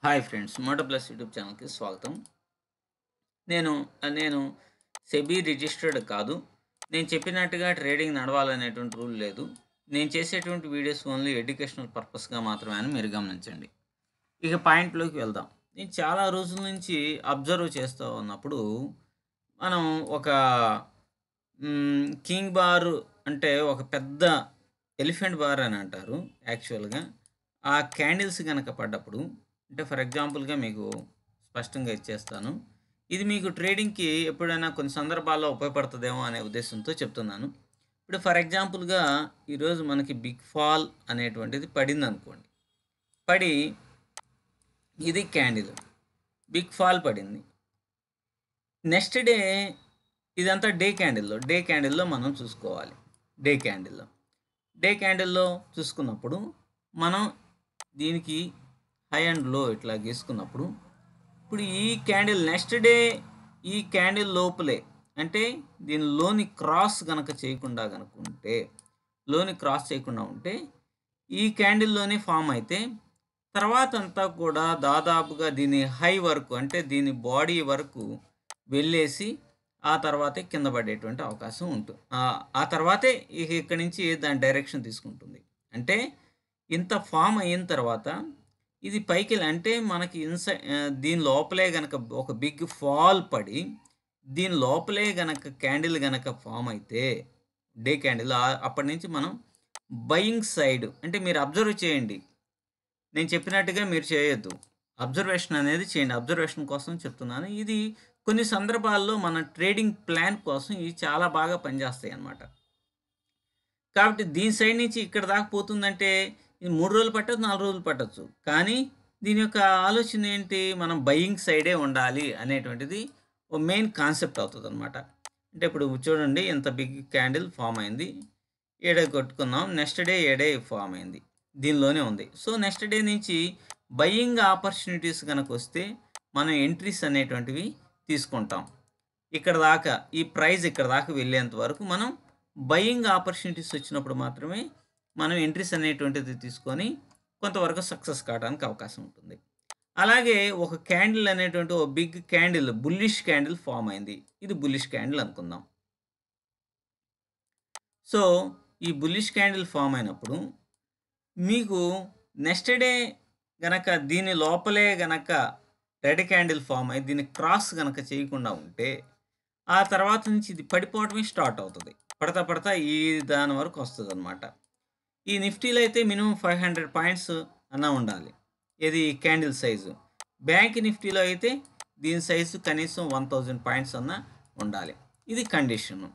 Hi friends, Moto Plus YouTube ఛానల్కి స్వాగతం. నేను నేను సెబీ రిజిస్టర్డ్ కాదు. నేను చెప్పినట్టుగా ట్రేడింగ్ నడవాలనేటువంటి రూల్ లేదు. నేను చేసేటువంటి వీడియోస్ ఓన్లీ ఎడ్యుకేషనల్ పర్పస్గా మాత్రమే అని మీరు గమనించండి. ఇక పాయింట్లోకి వెళ్దాం. నేను చాలా రోజుల నుంచి అబ్జర్వ్ చేస్తూ ఉన్నప్పుడు మనం ఒక కింగ్ బార్ అంటే ఒక పెద్ద ఎలిఫెంట్ బార్ అని అంటారు యాక్చువల్గా. ఆ క్యాండిల్స్ కనుక పడ్డప్పుడు, అంటే ఫర్ ఎగ్జాంపుల్గా మీకు స్పష్టంగా ఇచ్చేస్తాను. ఇది మీకు ట్రేడింగ్కి ఎప్పుడైనా కొన్ని సందర్భాల్లో ఉపయోగపడుతుందేమో అనే ఉద్దేశంతో చెప్తున్నాను. ఇప్పుడు ఫర్ ఎగ్జాంపుల్గా ఈరోజు మనకి బిగ్ ఫాల్ అనేటువంటిది పడింది అనుకోండి. పడి ఇది క్యాండిల్ బిగ్ ఫాల్ పడింది. నెక్స్ట్ డే ఇదంతా డే క్యాండిల్లో మనం చూసుకోవాలి. డే క్యాండిల్లో చూసుకున్నప్పుడు మనం దీనికి హై అండ్ లో ఇట్లా గీసుకున్నప్పుడు, ఇప్పుడు ఈ క్యాండిల్ నెక్స్ట్ డే ఈ క్యాండిల్ లోపలే, అంటే దీనిలోని క్రాస్ కనుక చేయకుండా కనుకుంటే, ఉంటే ఈ క్యాండిల్లోనే ఫామ్ అయితే తర్వాత అంతా కూడా దాదాపుగా దీని హై వరకు, అంటే దీని బాడీ వరకు వెళ్ళేసి ఆ తర్వాతే కింద పడేటువంటి అవకాశం ఉంటుంది. ఆ తర్వాతే ఇక్కడి నుంచి దాని డైరెక్షన్ తీసుకుంటుంది. అంటే ఇంత ఫామ్ అయిన తర్వాత ఇది పైకి, అంటే మనకి దీని లోపలే గనక ఒక బిగ్ ఫాల్ పడి దీని లోపలే గనక క్యాండిల్ గనక ఫామ్ అయితే డే క్యాండిల్, అప్పటి నుంచి మనం బయింగ్ సైడ్, అంటే మీరు అబ్జర్వ్ చేయండి. నేను చెప్పినట్టుగా మీరు చేయొద్దు. అబ్జర్వేషన్ అనేది చేయండి. అబ్జర్వేషన్ కోసం చెప్తున్నాను. ఇది కొన్ని సందర్భాల్లో మన ట్రేడింగ్ ప్లాన్ కోసం ఇవి చాలా బాగా పనిచేస్తాయి అన్నమాట. కాబట్టి దీని సైడ్ నుంచి ఇక్కడ దాకా పోతుందంటే ఇది 3 రోజులు పట్టొచ్చు, 4 రోజులు పట్టొచ్చు. కానీ దీని యొక్క ఆలోచన ఏంటి? మనం బయింగ్ సైడే ఉండాలి అనేటువంటిది ఓ మెయిన్ కాన్సెప్ట్ అవుతుందన్నమాట. అంటే ఇప్పుడు చూడండి, ఇంత బిగ్ క్యాండిల్ ఫామ్ అయింది. ఏడే కొట్టుకున్నాం. నెక్స్ట్ డే ఏడే ఫామ్ అయింది. దీనిలోనే ఉంది. సో నెక్స్ట్ డే నుంచి బయింగ్ ఆపర్చునిటీస్ కనుక వస్తే మనం ఎంట్రీస్ అనేటువంటివి తీసుకుంటాం. ఇక్కడ దాకా ఈ ప్రైస్ ఇక్కడ దాకా వెళ్ళేంత వరకు మనం బయింగ్ ఆపర్చునిటీస్ వచ్చినప్పుడు మాత్రమే మనం ఎంట్రీస్ అనేటువంటిది తీసుకొని కొంతవరకు సక్సెస్ కావడానికి అవకాశం ఉంటుంది. అలాగే ఒక క్యాండిల్ అనేటువంటి ఒక big candle, bullish candle form అయింది. ఇది బుల్లిష్ క్యాండిల్ అనుకుందాం. సో ఈ బుల్లిష్ క్యాండిల్ ఫామ్ అయినప్పుడు మీకు నెక్స్ట్ డే గనక దీని లోపలే గనక రెడ్ క్యాండిల్ ఫామ్ అయ్యి దీన్ని క్రాస్ గనక చేయకుండా ఉంటే ఆ తర్వాత నుంచి ఇది పడిపోవడమే స్టార్ట్ అవుతుంది. పడతా ఈ దాని వరకు వస్తుంది అనమాట. ఈ నిఫ్టీలో అయితే మినిమం 500 పాయింట్స్ అన్నా ఉండాలి. ఇది క్యాండిల్ సైజు. బ్యాంక్ నిఫ్టీలో అయితే దీని సైజు కనీసం 1000 పాయింట్స్ అన్నా ఉండాలి. ఇది కండిషను.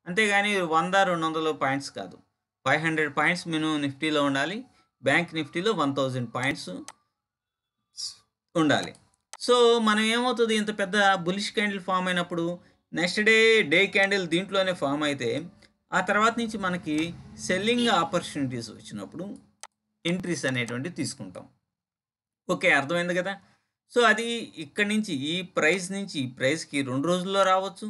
అంతేగాని 100-200 పాయింట్స్ కాదు. 500 పాయింట్స్ మినిమం నిఫ్టీలో ఉండాలి. బ్యాంక్ నిఫ్టీలో 1000 పాయింట్స్ ఉండాలి. సో మనం ఏమవుతుంది, ఇంత పెద్ద బులిష్ క్యాండిల్ ఫామ్ అయినప్పుడు నెక్స్ట్ డే క్యాండిల్ దీంట్లోనే ఫామ్ అయితే ఆ తర్వాత నుంచి మనకి సెల్లింగ్ ఆపర్చునిటీస్ వచ్చినప్పుడు ఎంట్రీస్ అనేటువంటి తీసుకుంటాం. ఓకే, అర్థమైంది కదా. సో అది ఇక్కడి నుంచి ఈ ప్రైస్ నుంచి ఈ ప్రైస్కి 2 రోజుల్లో రావచ్చు,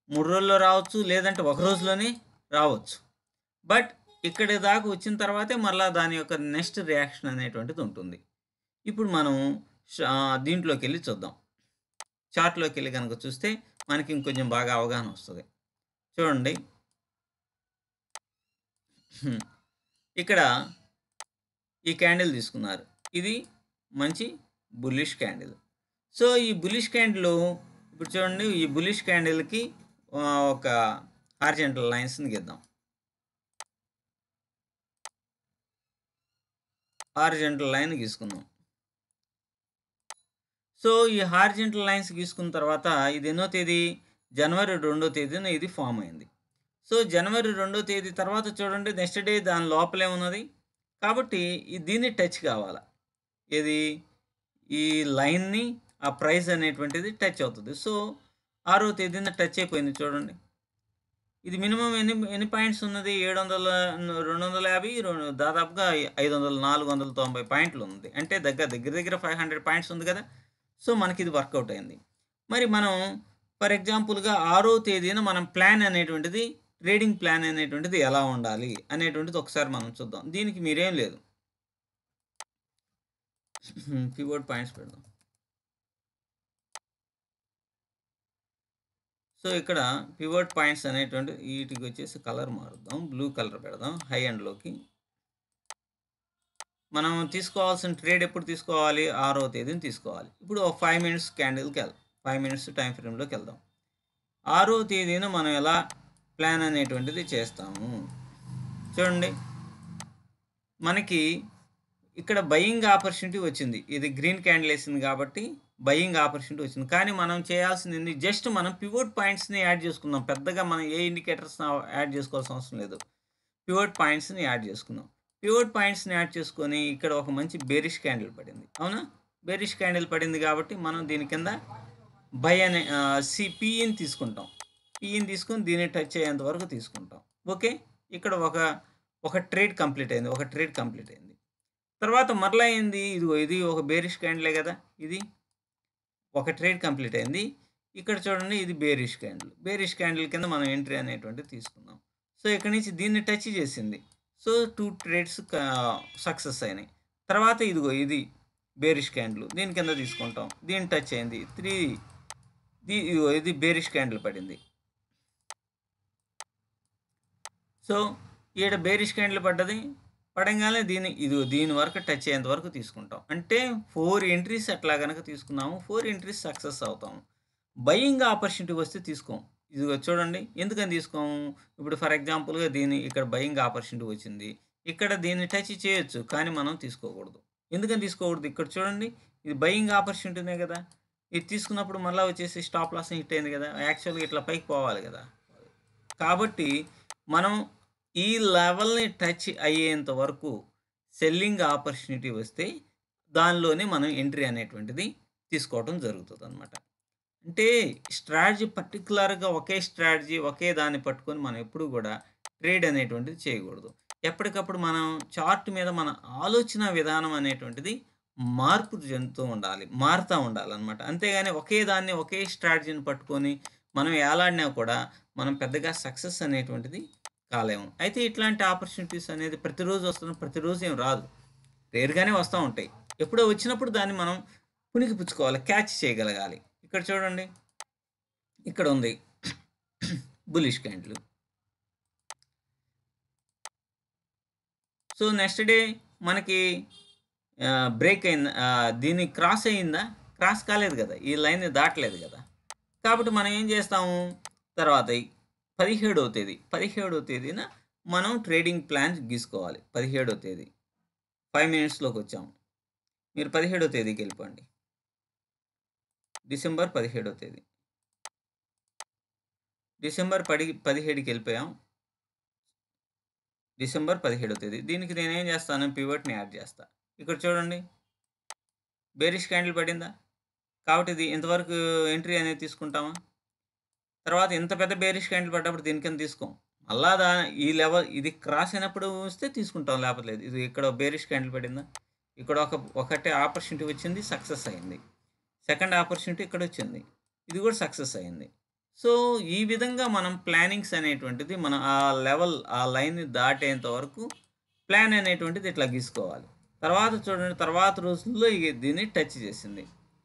3 రోజుల్లో రావచ్చు, లేదంటే ఒక రోజులోనే రావచ్చు. బట్ ఇక్కడి దాకా వచ్చిన తర్వాతే మళ్ళీ దాని యొక్క నెక్స్ట్ రియాక్షన్ అనేటువంటిది ఉంటుంది. ఇప్పుడు మనం దీంట్లోకి వెళ్ళి చూద్దాం. చార్ట్లోకి వెళ్ళి కనుక చూస్తే మనకి ఇంకొంచెం బాగా అవగాహన వస్తుంది. చూడండి, ఇక్కడ ఈ క్యాండిల్ తీసుకున్నారు. ఇది మంచి బుల్లిష్ క్యాండిల్. సో ఈ బుల్లిష్ క్యాండిల్ ఇప్పుడు చూడండి, ఈ బుల్లిష్ క్యాండిల్కి ఒక హారిజంటల్ లైన్స్ని గీద్దాం. హారిజంటల్ లైన్ గీసుకుందాం. సో ఈ హారిజంటల్ లైన్స్ గీసుకున్న తర్వాత ఇది ఎన్నో తేదీ? జనవరి 2వ తేదీన ఇది ఫామ్ అయింది. సో జనవరి 2వ తేదీ తర్వాత చూడండి, నెక్స్ట్ డే దాని లోపలే ఉన్నది. కాబట్టి దీన్ని టచ్ కావాలి. ఇది ఈ లైన్ని, ఆ ప్రైస్ అనేటువంటిది టచ్ అవుతుంది. సో 6వ తేదీన టచ్ అయిపోయింది. చూడండి, ఇది మినిమం ఎన్ని పాయింట్స్ ఉన్నది? 700, 250, దాదాపుగా 500, 490 పాయింట్లు ఉంది. అంటే దగ్గర 500 పాయింట్స్ ఉంది కదా. సో మనకి ఇది వర్కౌట్ అయింది. మరి మనం ఫర్ ఎగ్జాంపుల్గా 6వ తేదీన మనం ప్లాన్ అనేటువంటిది, ట్రేడింగ్ ప్లాన్ అనేటువంటిది ఎలా ఉండాలి అనేటువంటిది ఒకసారి మనం చూద్దాం. దీనికి మీరేం లేదు, పివోట్ పాయింట్స్ పెడదాం. సో ఇక్కడ పివోట్ పాయింట్స్ అనేటువంటి వీటికి వచ్చేసి కలర్ మారుద్దాం, బ్లూ కలర్ పెడదాం హై ఎండ్లోకి. మనం తీసుకోవాల్సిన ట్రేడ్ ఎప్పుడు తీసుకోవాలి? 6వ తేదీని తీసుకోవాలి. ఇప్పుడు 5 మినిట్స్ క్యాండిల్కి వెళ్దాం, 5 మినిట్స్ టైం ఫ్రేమ్లోకి వెళ్దాం. 6వ తేదీన మనం ఎలా ప్లాన్ అనేటువంటిది చేస్తాము చూడండి. మనకి ఇక్కడ బయింగ్ ఆపర్చునిటీ వచ్చింది, ఇది గ్రీన్ క్యాండిల్ వేసింది కాబట్టి బయింగ్ ఆపర్చునిటీ వచ్చింది. కానీ మనం చేయాల్సింది జస్ట్ మనం పివోట్ పాయింట్స్ని యాడ్ చేసుకుందాం. పెద్దగా మనం ఏ ఇండికేటర్స్ యాడ్ చేసుకోవాల్సిన అవసరం లేదు. పివోట్ పాయింట్స్ని యాడ్ చేసుకుందాం. పివోట్ పాయింట్స్ని యాడ్ చేసుకొని ఇక్కడ ఒక మంచి బేరిష్ క్యాండిల్ పడింది, అవునా? బేరిష్ క్యాండిల్ పడింది కాబట్టి మనం దీని కింద బై అనే పిఈని తీసుకుంటాం. పిఈని తీసుకొని దీన్ని టచ్ అయ్యేంత వరకు తీసుకుంటాం. ఓకే, ఇక్కడ ఒక ట్రేడ్ కంప్లీట్ అయింది. తర్వాత మరలా అయింది, ఇది ఒక బేరిష్ క్యాండిలే కదా, ఇది ఒక ట్రేడ్ కంప్లీట్ అయింది. ఇక్కడ చూడండి, ఇది బేరిష్ క్యాండిల్ కింద మనం ఎంట్రీ అనేటువంటిది తీసుకుందాం. సో ఇక్కడ నుంచి దీన్ని టచ్ చేసింది. సో 2 ట్రేడ్స్ సక్సెస్ అయినాయి. తర్వాత ఇది బేరిష్ క్యాండిల్, దీని కింద తీసుకుంటాం. దీన్ని టచ్ అయింది 3, ఇది బేరిష్ క్యాండిల్ పడింది. సో ఈడ బేరిష్ క్యాండిల్ పడంగానే దీని వరకు టచ్ అయ్యేంత వరకు తీసుకుంటాం. అంటే 4 ఎంట్రీస్ అట్లా కనుక తీసుకున్నాము, 4 ఎంట్రీస్ సక్సెస్ అవుతాము. బయింగ్ ఆపర్చునిటీ వస్తే తీసుకోం. ఇదిగో చూడండి, ఎందుకని తీసుకోము? ఇప్పుడు ఫర్ ఎగ్జాంపుల్గా ఇక్కడ బయింగ్ ఆపర్చునిటీ వచ్చింది, ఇక్కడ దీన్ని టచ్ చేయొచ్చు, కానీ మనం తీసుకోకూడదు. ఎందుకని తీసుకోకూడదు? ఇక్కడ చూడండి, ఇది బయింగ్ ఆపర్చునిటీనే కదా, ఇది తీసుకున్నప్పుడు మళ్ళీ వచ్చేసి స్టాప్ లాస్ హిట్ అయింది కదా, యాక్చువల్గా ఇట్లా పైకి పోవాలి కదా. కాబట్టి మనం ఈ లెవెల్ని టచ్ అయ్యేంత వరకు సెల్లింగ్ ఆపర్చునిటీ వస్తే దానిలోనే మనం ఎంట్రీ అనేటువంటిది తీసుకోవడం జరుగుతుంది అనమాట. అంటే స్ట్రాటజీ పర్టికులర్గా ఒకే దాన్ని పట్టుకొని మనం ఎప్పుడు కూడా ట్రేడ్ అనేటువంటిది చేయకూడదు. ఎప్పటికప్పుడు మనం చార్ట్ మీద మన ఆలోచన విధానం అనేటువంటిది మారుతూ ఉండాలన్నమాట. అంతేగాని ఒకే స్ట్రాటజీని పట్టుకొని మనం ఏలాడినా కూడా మనం పెద్దగా సక్సెస్ అనేటువంటిది కాలేము. అయితే ఇట్లాంటి ఆపర్చునిటీస్ అనేది ప్రతిరోజు ఏం రాదు, రేర్గానే వస్తూ ఉంటాయి. ఎప్పుడో వచ్చినప్పుడు దాన్ని మనం పుణికిపుచ్చుకోవాలి, క్యాచ్ చేయగలగాలి. ఇక్కడ చూడండి, ఇక్కడ ఉంది bullish candle. So next day మనకి బ్రేక్ అయిందా, దీన్ని క్రాస్ అయిందా? క్రాస్ కాలేదు కదా, ఈ లైన్ని దాటలేదు కదా. కాబట్టి మనం ఏం చేస్తాము? తర్వాత 17వ తేదీన మనం ట్రేడింగ్ ప్లాన్ గీసుకోవాలి. 17వ తేదీ 5 మినిట్స్లోకి వచ్చాము. మీరు 17వ తేదీకి వెళ్ళిపోండి. డిసెంబర్ 17వ తేదీ, డిసెంబర్ 17కి వెళ్ళిపోయాం. డిసెంబర్ 17వ తేదీ, దీనికి నేనేం చేస్తాను? పివట్ని యాడ్ చేస్తా. ఇక్కడ చూడండి, బేరిష్ క్యాండిల్ పడిందా, కాబట్టి ఇది ఇంతవరకు ఎంట్రీ అనేది తీసుకుంటామా? తర్వాత ఇంత పెద్ద బేరిష్ క్యాండిల్ పడ్డప్పుడు దీని కింద తీసుకోం. మళ్ళా ఈ లెవెల్ ఇది క్రాస్ అయినప్పుడు వస్తే తీసుకుంటాం, లేకపోతే లేదు. ఇది ఇక్కడ బేరిష్ క్యాండిల్ పడిందా, ఇక్కడ ఒకటే ఆపర్చునిటీ వచ్చింది, సక్సెస్ అయింది. సెకండ్ ఆపర్చునిటీ ఇక్కడ వచ్చింది, ఇది కూడా సక్సెస్ అయింది. సో ఈ విధంగా మనం ప్లానింగ్స్ అనేటువంటిది మనం ఆ లైన్ని దాటేంత వరకు ప్లాన్ అనేటువంటిది ఇట్లా గీసుకోవాలి. తర్వాత చూడండి, తర్వాత రోజుల్లో దీన్ని టచ్ చేసింది,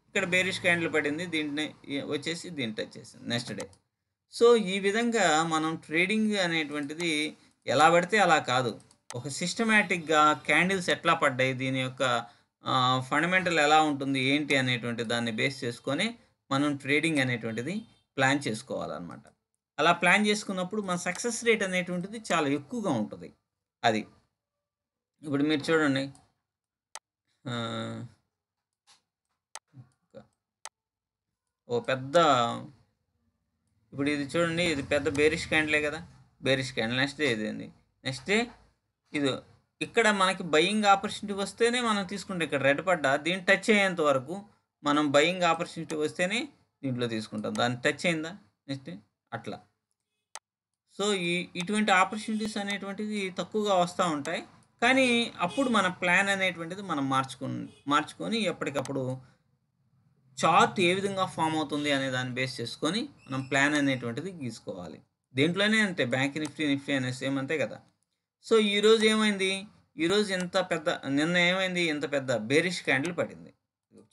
ఇక్కడ బేరిష్ క్యాండిల్ పడింది, దీన్ని వచ్చేసి దీన్ని టచ్ చేసింది నెక్స్ట్ డే. సో ఈ విధంగా మనం ట్రేడింగ్ అనేటువంటిది ఎలా పడితే అలా కాదు, ఒక సిస్టమేటిక్గా క్యాండిల్స్ ఎట్లా పడ్డాయి, దీని యొక్క ఫండమెంటల్ ఎలా ఉంటుంది ఏంటి అనేటువంటి దాన్ని బేస్ చేసుకొని మనం ట్రేడింగ్ అనేటువంటిది ప్లాన్ చేసుకోవాలన్నమాట. అలా ప్లాన్ చేసుకున్నప్పుడు మన సక్సెస్ రేట్ అనేటువంటిది చాలా ఎక్కువగా ఉంటుంది. అది ఇప్పుడు మీరు చూడండి, ఇప్పుడు ఇది చూడండి, ఇది పెద్ద బేరిష్ క్యాండిలే కదా, బేరిష్ క్యాండిల్. నెక్స్ట్ డే ఇదేంది, నెక్స్ట్ డే ఇది ఇక్కడ మనకి బయింగ్ ఆపర్చునిటీ వస్తేనే మనం తీసుకుంటాం. ఇక్కడ రెడ్ పడ్డా దీన్ని టచ్ అయ్యేంత వరకు మనం బయింగ్ ఆపర్చునిటీ వస్తేనే దీంట్లో తీసుకుంటాం. దాన్ని టచ్ అయిందా నెక్స్ట్ అట్లా. సో ఇటువంటి ఆపర్చునిటీస్ అనేటువంటిది తక్కువగా వస్తూ ఉంటాయి. కానీ అప్పుడు మన ప్లాన్ అనేటువంటిది మనం మార్చుకొని ఎప్పటికప్పుడు చార్ట్ ఏ విధంగా ఫామ్ అవుతుంది అనే దాన్ని బేస్ చేసుకొని మనం ప్లాన్ అనేటువంటిది గీసుకోవాలి. దేంట్లోనే అంతే, బ్యాంక్ నిఫ్టీ అనే సేమ్ అంతే కదా. సో ఈరోజు ఏమైంది, ఈరోజు ఇంత పెద్ద నిన్న ఏమైంది? ఇంత పెద్ద బేరిష్ క్యాండిల్ పడింది.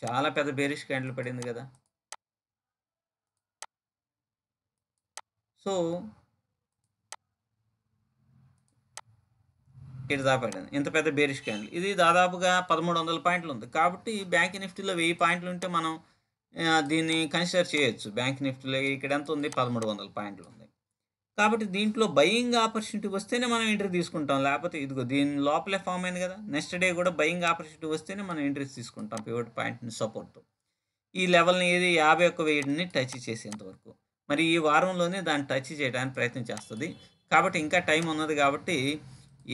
చాలా పెద్ద బేరిష్ క్యాండిల్ పడింది గదా! సో, ఇటు దాకా పడింది. ఇంత పెద్ద బేరిష్ క్యాండిల్. ఇది దాదాపుగా 1300 పాయింట్లు ఉంది. కాబట్టి బ్యాంక్ నిఫ్టీలో 1000 పాయింట్లు ఉంటే మనం దీన్ని కన్సిడర్ చేయొచ్చు. బ్యాంక్ నిఫ్టీలో ఇక్కడ ఎంత ఉంది? 1300 పాయింట్లు ఉంది. కాబట్టి దీంట్లో బయింగ్ ఆపర్చునిటీ వస్తేనే మనం ఎంట్రీ తీసుకుంటాం. లేకపోతే ఇదిగో దీని లోపలే ఫామ్ అయింది కదా! నెక్స్ట్ డే కూడా బయింగ్ ఆపర్చునిటీ వస్తేనే మనం ఎంట్రీస్ తీసుకుంటాం పివట్ పాయింట్‌ని సపోర్ట్. ఈ లెవెల్‌ని ఏది 51,000ని టచ్ చేసేంత వరకు. మరి ఈ వారంలోనే దాన్ని టచ్ చేయడానికి ప్రయత్నం చేస్తది. కాబట్టి ఇంకా టైం ఉన్నది కాబట్టి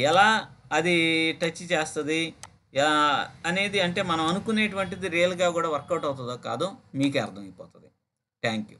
ఎలా అది టచ్ చేస్తది అనేది అంటే మనం అనుకునేటువంటిది రియల్‌గా కూడా వర్కౌట్ అవుతదో కాదో మీకే అర్థమైపోతది. Thank you.